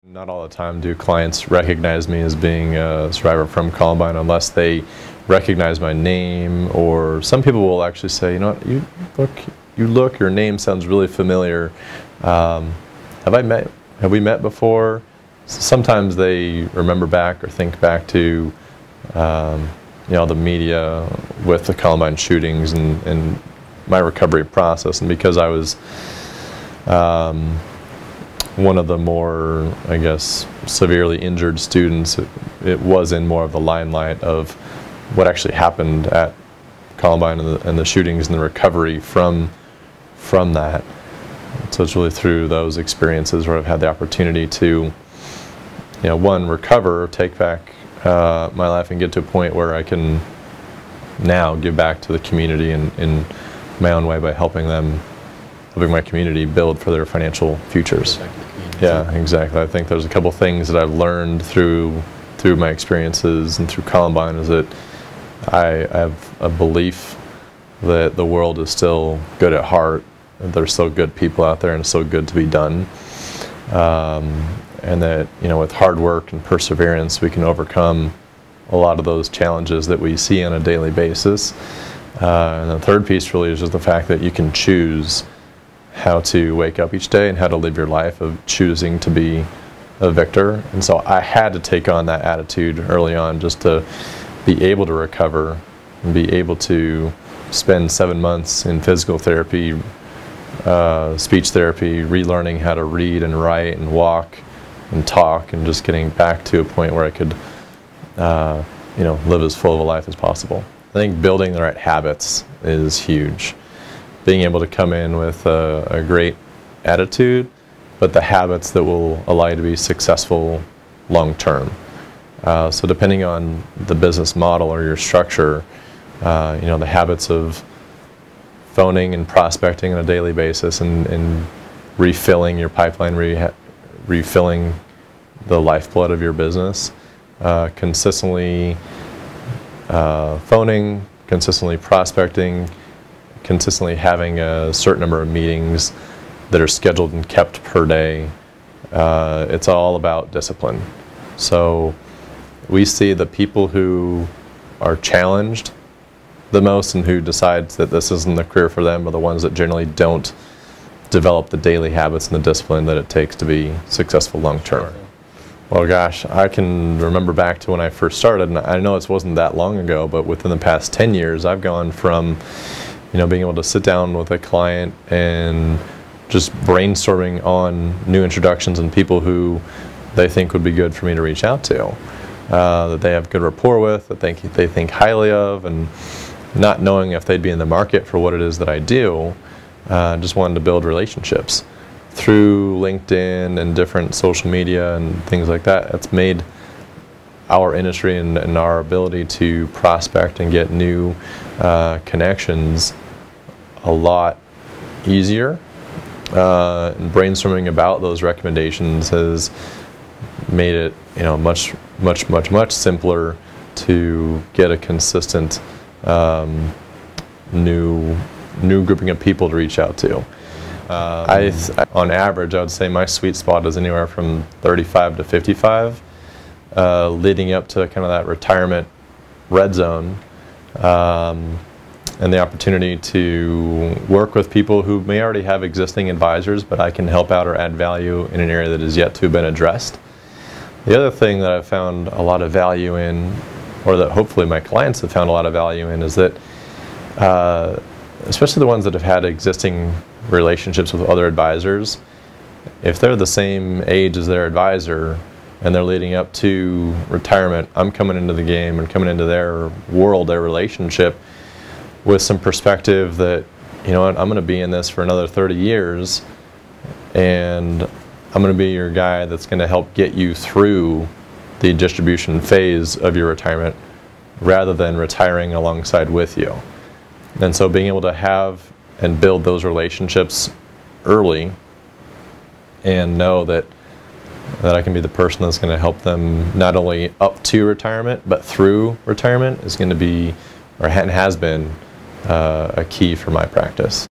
Not all the time do clients recognize me as being a survivor from Columbine unless they recognize my name, or some people will actually say, you know what, your name sounds really familiar. Have we met before? Sometimes they remember back or think back to the media with the Columbine shootings and my recovery process, and because I was one of the more, I guess, severely injured students, it was in more of the limelight of what actually happened at Columbine and the shootings and the recovery from that. So it's really through those experiences where I've had the opportunity to, one, recover, take back my life and get to a point where I can now give back to the community in my own way by helping my community build for their financial futures. Yeah, exactly. I think there's a couple things that I've learned through my experiences and through Columbine is that I have a belief that the world is still good at heart. There's still good people out there and it's still good to be done. And that, with hard work and perseverance, we can overcome a lot of those challenges that we see on a daily basis. And the third piece really is just the fact that you can choose how to wake up each day and how to live your life of choosing to be a victor. And so I had to take on that attitude early on just to be able to recover and be able to spend 7 months in physical therapy, speech therapy, relearning how to read and write and walk and talk, and just getting back to a point where I could live as full of a life as possible. I think building the right habits is huge. Being able to come in with a great attitude, but the habits that will allow you to be successful long term. So depending on the business model or your structure, the habits of phoning and prospecting on a daily basis and refilling your pipeline, refilling the lifeblood of your business, consistently phoning, consistently prospecting, consistently having a certain number of meetings that are scheduled and kept per day. It's all about discipline. So we see the people who are challenged the most and who decides that this isn't the career for them are the ones that generally don't develop the daily habits and the discipline that it takes to be successful long term. Well, gosh, I can remember back to when I first started, and I know it wasn't that long ago, but within the past 10 years, I've gone from being able to sit down with a client and just brainstorming on new introductions and people who they think would be good for me to reach out to, that they have good rapport with, that they think highly of, and not knowing if they'd be in the market for what it is that I do, just wanted to build relationships through LinkedIn and different social media and things like that. It's made our industry and our ability to prospect and get new connections a lot easier. And brainstorming about those recommendations has made it much simpler to get a consistent new grouping of people to reach out to. On average, I would say my sweet spot is anywhere from 35 to 55, leading up to kind of that retirement red zone. And the opportunity to work with people who may already have existing advisors, but I can help out or add value in an area that is yet to have been addressed. The other thing that I've found a lot of value in, or that hopefully my clients have found a lot of value in, is that especially the ones that have had existing relationships with other advisors, if they're the same age as their advisor and they're leading up to retirement, I'm coming into the game and coming into their world, their relationship, with some perspective that, I'm going to be in this for another 30 years, and I'm going to be your guy that's going to help get you through the distribution phase of your retirement rather than retiring alongside with you. And so being able to have and build those relationships early and know that I can be the person that's going to help them not only up to retirement but through retirement is going to be, or has been, a key for my practice.